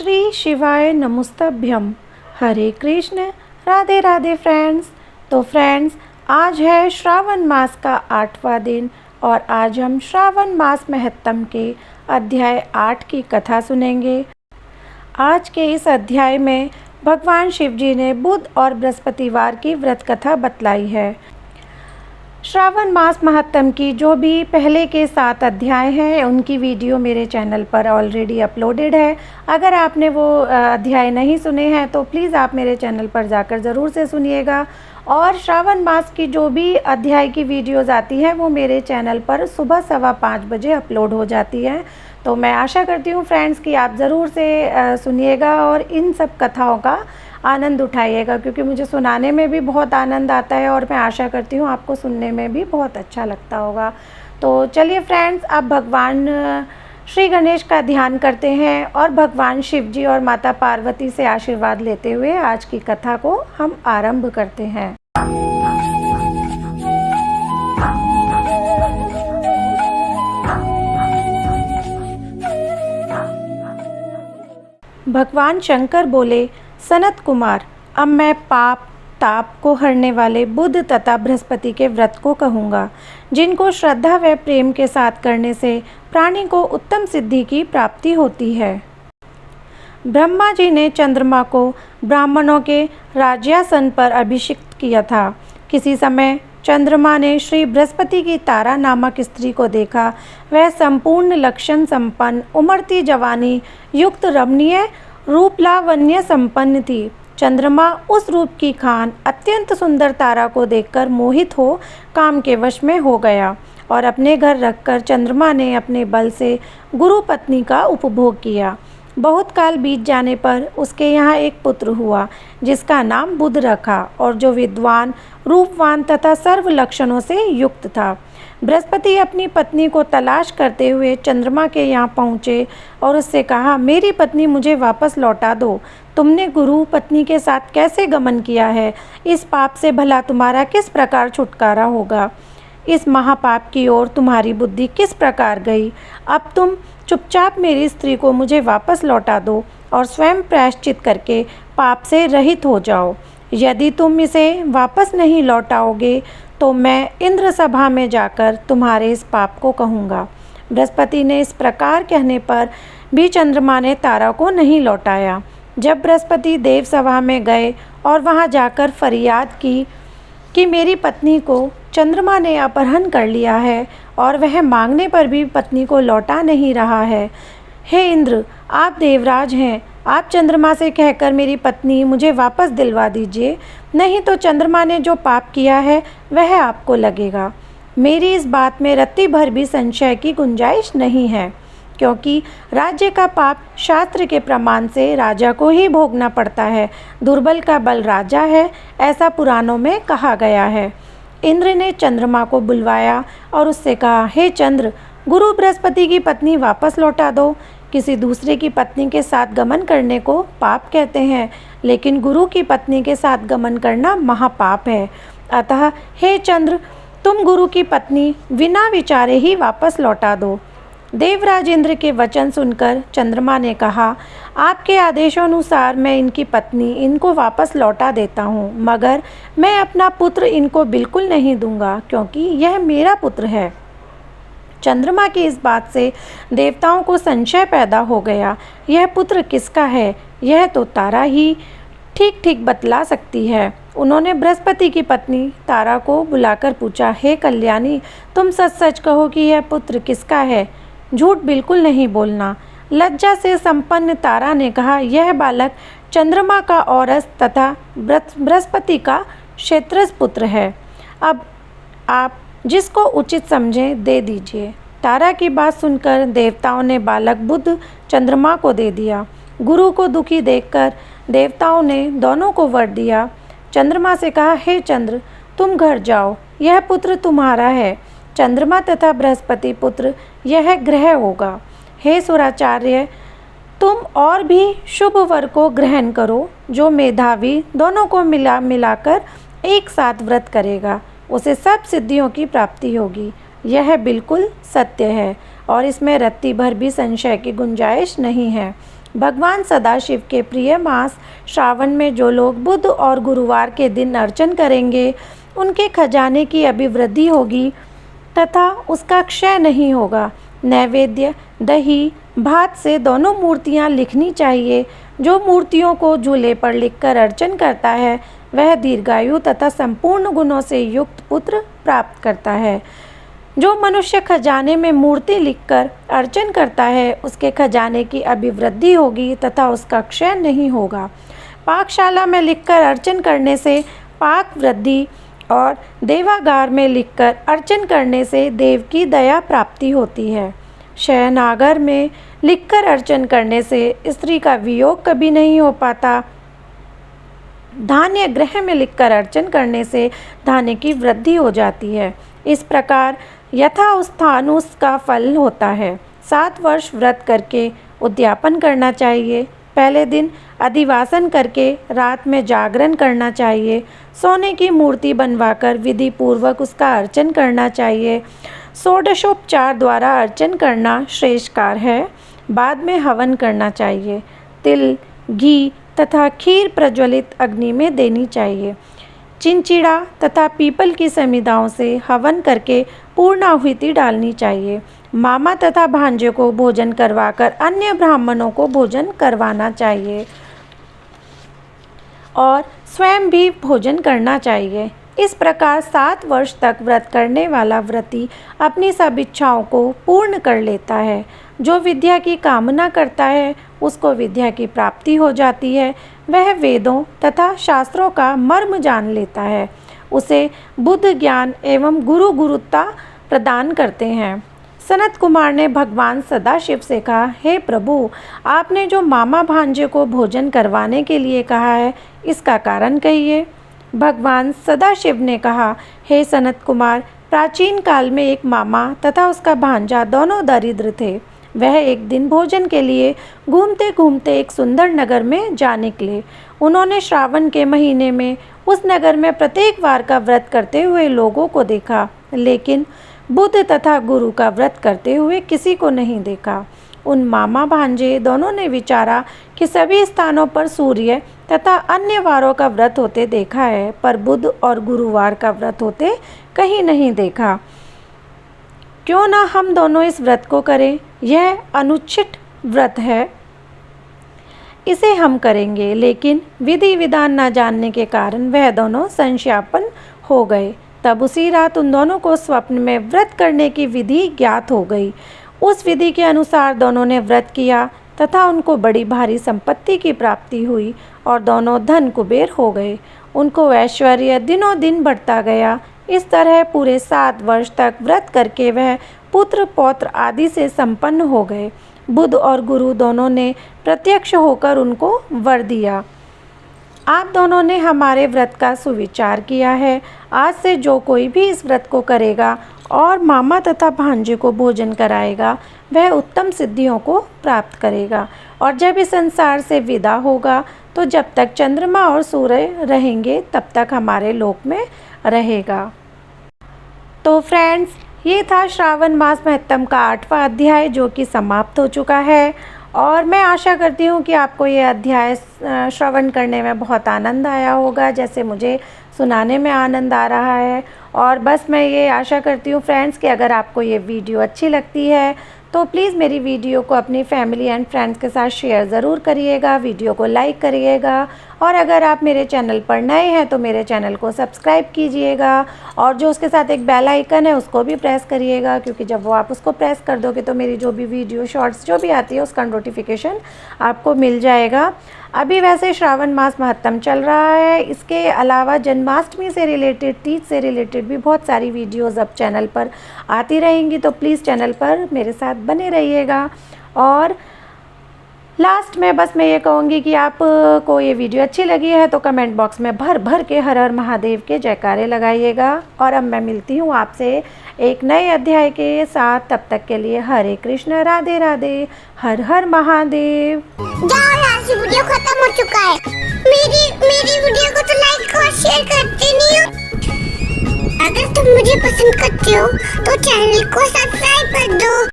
श्री शिवाय नमस्तभ्यम। हरे कृष्ण, राधे राधे फ्रेंड्स। तो फ्रेंड्स, आज है श्रावण मास का 8वां दिन और आज हम श्रावण मास महत्तम के अध्याय 8 की कथा सुनेंगे। आज के इस अध्याय में भगवान शिव जी ने बुध और बृहस्पतिवार की व्रत कथा बतलाई है। श्रावण मास महत्तम की जो भी पहले के 7 अध्याय हैं उनकी वीडियो मेरे चैनल पर ऑलरेडी अपलोडेड है। अगर आपने वो अध्याय नहीं सुने हैं तो प्लीज़ आप मेरे चैनल पर जाकर ज़रूर से सुनिएगा। और श्रावण मास की जो भी अध्याय की वीडियोज़ आती हैं वो मेरे चैनल पर सुबह 5:15 बजे अपलोड हो जाती है। तो मैं आशा करती हूँ फ्रेंड्स कि आप ज़रूर से सुनिएगा और इन सब कथाओं का आनंद उठाइएगा, क्योंकि मुझे सुनाने में भी बहुत आनंद आता है और मैं आशा करती हूँ आपको सुनने में भी बहुत अच्छा लगता होगा। तो चलिए फ्रेंड्स, अब भगवान श्री गणेश का ध्यान करते हैं और भगवान शिव जी और माता पार्वती से आशीर्वाद लेते हुए आज की कथा को हम आरंभ करते हैं। भगवान शंकर बोले, सनत कुमार, अब मैं पाप ताप को हरने वाले बुध तथा बृहस्पति के व्रत को कहूँगा, जिनको श्रद्धा व प्रेम के साथ करने से प्राणी को उत्तम सिद्धि की प्राप्ति होती है। ब्रह्मा जी ने चंद्रमा को ब्राह्मणों के राज्यासन पर अभिषिक्त किया था। किसी समय चंद्रमा ने श्री बृहस्पति की तारा नामक स्त्री को देखा। वह संपूर्ण लक्षण संपन्न, उमड़ती जवानी युक्त, रमणीय रूप लावण्य संपन्न थी। चंद्रमा उस रूप की खान अत्यंत सुंदर तारा को देखकर मोहित हो काम के वश में हो गया और अपने घर रखकर चंद्रमा ने अपने बल से गुरु पत्नी का उपभोग किया। बहुत काल बीत जाने पर उसके यहाँ एक पुत्र हुआ, जिसका नाम बुध रखा और जो विद्वान, रूपवान तथा सर्व लक्षणों से युक्त था। बृहस्पति अपनी पत्नी को तलाश करते हुए चंद्रमा के यहाँ पहुँचे और उससे कहा, मेरी पत्नी मुझे वापस लौटा दो। तुमने गुरु पत्नी के साथ कैसे गमन किया है? इस पाप से भला तुम्हारा किस प्रकार छुटकारा होगा? इस महापाप की ओर तुम्हारी बुद्धि किस प्रकार गई? अब तुम चुपचाप मेरी स्त्री को मुझे वापस लौटा दो और स्वयं प्रायश्चित करके पाप से रहित हो जाओ। यदि तुम इसे वापस नहीं लौटाओगे तो मैं इंद्र सभा में जाकर तुम्हारे इस पाप को कहूँगा। बृहस्पति ने इस प्रकार कहने पर भी चंद्रमा ने तारा को नहीं लौटाया। जब बृहस्पति देव सभा में गए और वहाँ जाकर फरियाद की कि मेरी पत्नी को चंद्रमा ने अपहरण कर लिया है और वह मांगने पर भी पत्नी को लौटा नहीं रहा है। हे इंद्र, आप देवराज हैं, आप चंद्रमा से कहकर मेरी पत्नी मुझे वापस दिलवा दीजिए, नहीं तो चंद्रमा ने जो पाप किया है वह आपको लगेगा। मेरी इस बात में रत्ती भर भी संशय की गुंजाइश नहीं है, क्योंकि राज्य का पाप शास्त्र के प्रमाण से राजा को ही भोगना पड़ता है। दुर्बल का बल राजा है, ऐसा पुराणों में कहा गया है। इंद्र ने चंद्रमा को बुलवाया और उससे कहा, हे चंद्र, गुरु बृहस्पति की पत्नी वापस लौटा दो। किसी दूसरे की पत्नी के साथ गमन करने को पाप कहते हैं, लेकिन गुरु की पत्नी के साथ गमन करना महापाप है। अतः हे चंद्र, तुम गुरु की पत्नी बिना विचारे ही वापस लौटा दो। देवराज इंद्र के वचन सुनकर चंद्रमा ने कहा, आपके आदेशानुसार मैं इनकी पत्नी इनको वापस लौटा देता हूँ, मगर मैं अपना पुत्र इनको बिल्कुल नहीं दूंगा, क्योंकि यह मेरा पुत्र है। चंद्रमा की इस बात से देवताओं को संशय पैदा हो गया। यह पुत्र किसका है? यह तो तारा ही ठीक ठीक बतला सकती है। उन्होंने बृहस्पति की पत्नी तारा को बुलाकर पूछा, हे कल्याणी, तुम सच सच कहो कि यह पुत्र किसका है? झूठ बिल्कुल नहीं बोलना। लज्जा से संपन्न तारा ने कहा, यह बालक चंद्रमा का औरस तथा बृहस्पति का क्षेत्रज पुत्र है। अब आप जिसको उचित समझें दे दीजिए। तारा की बात सुनकर देवताओं ने बालक बुध चंद्रमा को दे दिया। गुरु को दुखी देखकर देवताओं ने दोनों को वर दिया। चंद्रमा से कहा, हे चंद्र, तुम घर जाओ, यह पुत्र तुम्हारा है। चंद्रमा तथा बृहस्पति पुत्र यह ग्रह होगा। हे सुराचार्य, तुम और भी शुभ वर को ग्रहण करो। जो मेधावी दोनों को मिलाकर एक साथ व्रत करेगा, उसे सब सिद्धियों की प्राप्ति होगी। यह बिल्कुल सत्य है और इसमें रत्ती भर भी संशय की गुंजाइश नहीं है। भगवान सदाशिव के प्रिय मास श्रावण में जो लोग बुध और गुरुवार के दिन अर्चन करेंगे उनके खजाने की अभिवृद्धि होगी तथा उसका क्षय नहीं होगा। नैवेद्य दही भात से दोनों मूर्तियां लिखनी चाहिए। जो मूर्तियों को झूले पर लिखकर अर्चन करता है वह दीर्घायु तथा संपूर्ण गुणों से युक्त पुत्र प्राप्त करता है। जो मनुष्य खजाने में मूर्ति लिखकर अर्चन करता है उसके खजाने की अभिवृद्धि होगी तथा उसका क्षय नहीं होगा। पाकशाला में लिखकर अर्चन करने से पाक वृद्धि और देवागार में लिखकर अर्चन करने से देव की दया प्राप्ति होती है। शयनागार में लिखकर अर्चन करने से स्त्री का वियोग कभी नहीं हो पाता। धान्य गृह में लिखकर अर्चन करने से धान्य की वृद्धि हो जाती है। इस प्रकार यथा स्थानुस का फल होता है। 7 वर्ष व्रत करके उद्यापन करना चाहिए। पहले दिन अधिवासन करके रात में जागरण करना चाहिए। सोने की मूर्ति बनवाकर विधि पूर्वक उसका अर्चन करना चाहिए। षोडशोपचार द्वारा अर्चन करना श्रेष्ठकार है। बाद में हवन करना चाहिए। तिल घी तथा खीर प्रज्वलित अग्नि में देनी चाहिए। चिंचिड़ा तथा पीपल की समिधाओं से हवन करके पूर्णाहुति डालनी चाहिए। मामा तथा भांजे को भोजन करवाकर अन्य ब्राह्मणों को भोजन करवाना चाहिए और स्वयं भी भोजन करना चाहिए। इस प्रकार 7 वर्ष तक व्रत करने वाला व्रती अपनी सब इच्छाओं को पूर्ण कर लेता है। जो विद्या की कामना करता है उसको विद्या की प्राप्ति हो जाती है। वह वेदों तथा शास्त्रों का मर्म जान लेता है। उसे बुद्ध ज्ञान एवं गुरु गुरुता प्रदान करते हैं। सनत कुमार ने भगवान सदाशिव से कहा, हे प्रभु, आपने जो मामा भांजे को भोजन करवाने के लिए कहा है इसका कारण कहिए। भगवान सदाशिव ने कहा, हे सनत कुमार, प्राचीन काल में एक मामा तथा उसका भांजा दोनों दरिद्र थे। वह एक दिन भोजन के लिए घूमते घूमते एक सुंदर नगर में जा निकले। उन्होंने श्रावण के महीने में उस नगर में प्रत्येक वार का व्रत करते हुए लोगों को देखा, लेकिन बुद्ध तथा गुरु का व्रत करते हुए किसी को नहीं देखा। उन मामा भांजे दोनों ने विचारा कि सभी स्थानों पर सूर्य तथा अन्य वारों का व्रत होते देखा है, पर बुध और गुरुवार का व्रत होते कहीं नहीं देखा। क्यों ना हम दोनों इस व्रत को करें? यह अनुचित व्रत है, इसे हम करेंगे। लेकिन विधि विधान न जानने के कारण वह दोनों संशयापन हो गए। तब उसी रात उन दोनों को स्वप्न में व्रत करने की विधि ज्ञात हो गई। उस विधि के अनुसार दोनों ने व्रत किया तथा उनको बड़ी भारी संपत्ति की प्राप्ति हुई और दोनों धन कुबेर हो गए। उनको ऐश्वर्य दिनों दिन बढ़ता गया। इस तरह पूरे 7 वर्ष तक व्रत करके वह पुत्र पौत्र आदि से संपन्न हो गए। बुद्ध और गुरु दोनों ने प्रत्यक्ष होकर उनको वर दिया। आप दोनों ने हमारे व्रत का सुविचार किया है। आज से जो कोई भी इस व्रत को करेगा और मामा तथा भांजे को भोजन कराएगा वह उत्तम सिद्धियों को प्राप्त करेगा और जब इस संसार से विदा होगा तो जब तक चंद्रमा और सूर्य रहेंगे तब तक हमारे लोक में रहेगा। तो फ्रेंड्स, ये था श्रावण मास महत्तम का 8वां अध्याय जो कि समाप्त हो चुका है और मैं आशा करती हूँ कि आपको ये अध्याय श्रवण करने में बहुत आनंद आया होगा, जैसे मुझे सुनाने में आनंद आ रहा है। और बस मैं ये आशा करती हूँ फ्रेंड्स कि अगर आपको ये वीडियो अच्छी लगती है तो प्लीज़ मेरी वीडियो को अपनी फैमिली एंड फ्रेंड्स के साथ शेयर ज़रूर करिएगा, वीडियो को लाइक करिएगा और अगर आप मेरे चैनल पर नए हैं तो मेरे चैनल को सब्सक्राइब कीजिएगा और जो उसके साथ एक बेल आइकन है उसको भी प्रेस करिएगा, क्योंकि जब वो आप उसको प्रेस कर दोगे तो मेरी जो भी वीडियो शॉर्ट्स जो भी आती है उसका नोटिफिकेशन आपको मिल जाएगा। अभी वैसे श्रावण मास महत्तम चल रहा है, इसके अलावा जन्माष्टमी से रिलेटेड, तीज से रिलेटेड भी बहुत सारी वीडियोस अब चैनल पर आती रहेंगी, तो प्लीज़ चैनल पर मेरे साथ बने रहिएगा। और लास्ट में बस मैं ये कहूँगी कि आपको ये वीडियो अच्छी लगी है तो कमेंट बॉक्स में भर भर के हर हर महादेव के जयकारे लगाइएगा। और अब मैं मिलती हूँ आपसे एक नए अध्याय के साथ, तब तक के लिए हरे कृष्ण, राधे राधे, हर हर महादेव। वीडियो खत्म हो चुका है। मेरी वीडियो को तो लाइक और शेयर करते नहीं हो। अगर तुम मुझे पसंद करते हो तो चैनल को सब्सक्राइब कर दो।